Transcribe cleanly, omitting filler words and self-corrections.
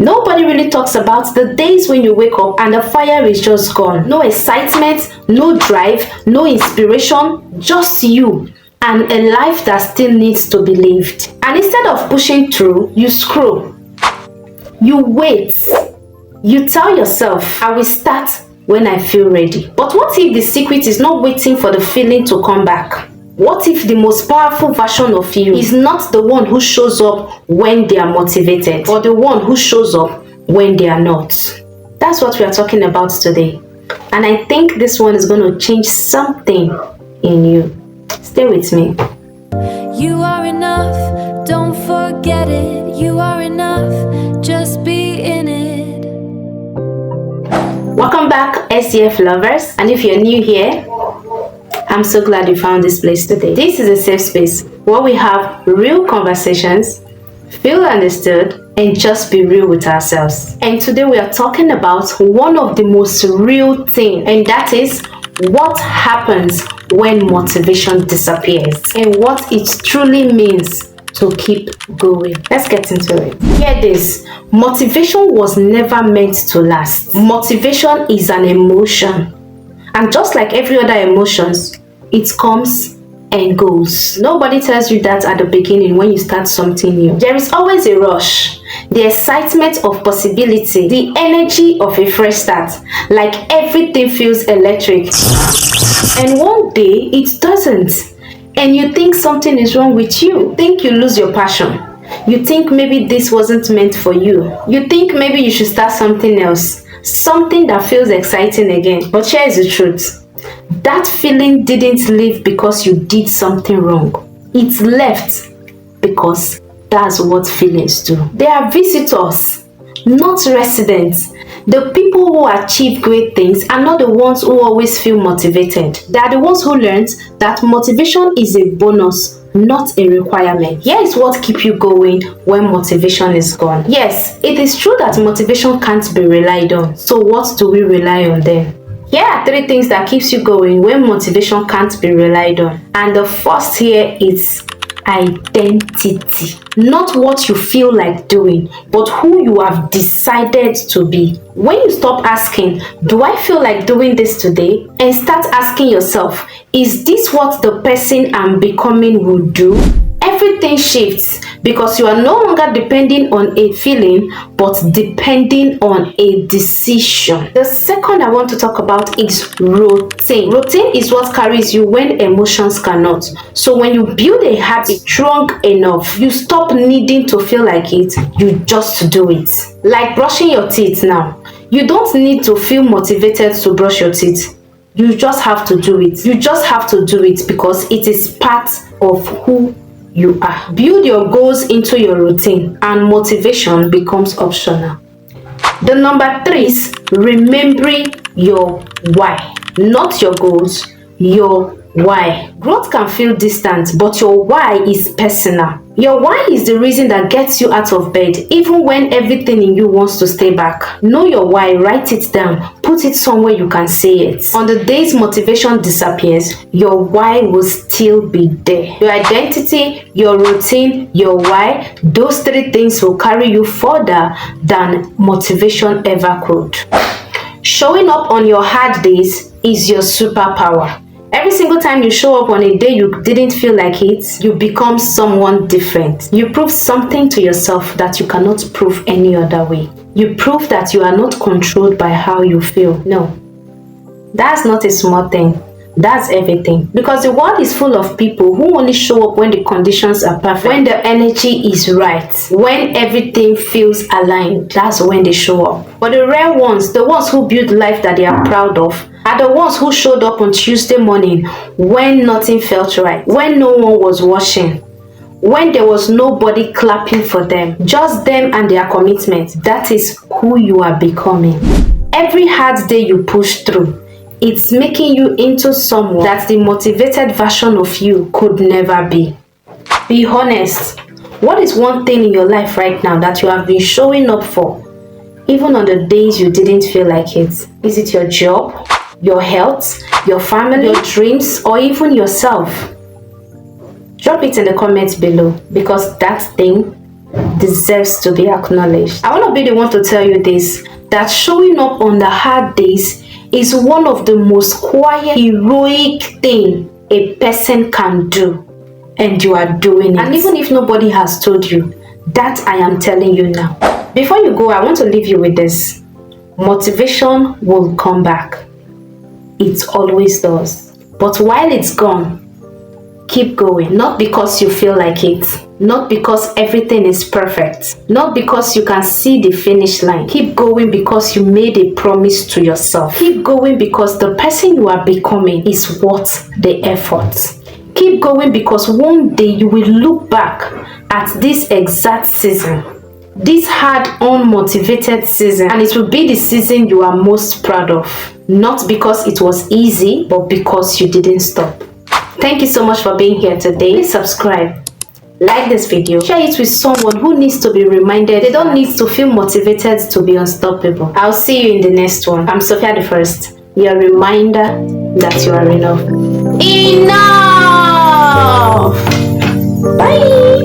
Nobody really talks about the days when you wake up and the fire is just gone. No excitement, no drive, no inspiration, just you and a life that still needs to be lived. And instead of pushing through, you scroll. You wait. You tell yourself, I will start when I feel ready. But what if the secret is not waiting for the feeling to come back? What if the most powerful version of you is not the one who shows up when they are motivated, but the one who shows up when they are not? That's what we are talking about today. And I think this one is going to change something in you. Stay with me. You are enough, don't forget it. You are enough, just be in it. Welcome back, SCF lovers. And if you're new here, I'm so glad you found this place today. This is a safe space where we have real conversations, feel understood, and just be real with ourselves. And today we are talking about one of the most real things, and that is what happens when motivation disappears and what it truly means to keep going. Let's get into it. Hear this. Motivation was never meant to last. Motivation is an emotion. And just like every other emotions, it comes and goes. Nobody tells you that at the beginning when you start something new. There is always a rush, the excitement of possibility, the energy of a fresh start. Like everything feels electric. And one day it doesn't. And you think something is wrong with you. You think you lose your passion. You think maybe this wasn't meant for you. You think maybe you should start something else. Something that feels exciting again. But here is the truth. That feeling didn't leave because you did something wrong. It left because that's what feelings do. They are visitors, not residents. The people who achieve great things are not the ones who always feel motivated. They are the ones who learned that motivation is a bonus, not a requirement. Here is what keeps you going when motivation is gone. Yes, it is true that motivation can't be relied on. So what do we rely on then? Here are 3 things that keeps you going when motivation can't be relied on. And the first here is identity. Not what you feel like doing, but who you have decided to be. When you stop asking, do I feel like doing this today? And start asking yourself, is this what the person I'm becoming would do? Everything shifts because you are no longer depending on a feeling, but depending on a decision. The second I want to talk about is routine. Routine is what carries you when emotions cannot. So when you build a habit strong enough, you stop needing to feel like it, you just do it. Like brushing your teeth now. You don't need to feel motivated to brush your teeth. You just have to do it. You just have to do it because it is part of who you are. Build your goals into your routine and motivation becomes optional. The number 3 is remembering your why. Not your goals, your why. Growth can feel distant, but your why is personal. Your why is the reason that gets you out of bed, even when everything in you wants to stay back. Know your why, write it down, put it somewhere you can say it. On the days motivation disappears, your why will still be there. Your identity, your routine, your why, those 3 things will carry you further than motivation ever could. Showing up on your hard days is your superpower. Every single time you show up on a day you didn't feel like it, you become someone different. You prove something to yourself that you cannot prove any other way. You prove that you are not controlled by how you feel. No, that's not a small thing. That's everything. Because the world is full of people who only show up when the conditions are perfect, when the energy is right, when everything feels aligned. That's when they show up. But the rare ones, the ones who build life that they are proud of, are the ones who showed up on Tuesday morning when nothing felt right, when no one was watching, when there was nobody clapping for them, just them and their commitment. That is who you are becoming. Every hard day you push through, it's making you into someone that the motivated version of you could never be. Be honest. What is one thing in your life right now that you have been showing up for, even on the days you didn't feel like it? Is it your job, your health, your family, your dreams, or even yourself? Drop it in the comments below, because that thing deserves to be acknowledged. I want to be the one to tell you this, that showing up on the hard days is one of the most quiet, heroic thing a person can do. And you are doing it. And even if nobody has told you, that I am telling you now. Before you go, I want to leave you with this. Motivation will come back. It always does. But while it's gone, keep going. Not because you feel like it. Not because everything is perfect. Not because you can see the finish line. Keep going because you made a promise to yourself. Keep going because the person you are becoming is worth the effort. Keep going because one day you will look back at this exact season, this hard, unmotivated season, and it will be the season you are most proud of. Not because it was easy, but because you didn't stop. Thank you so much for being here today. Please subscribe, like this video, share it with someone who needs to be reminded they don't need to feel motivated to be unstoppable. I'll see you in the next one. I'm Sophia D First, your reminder that you are enough. Enough! Bye!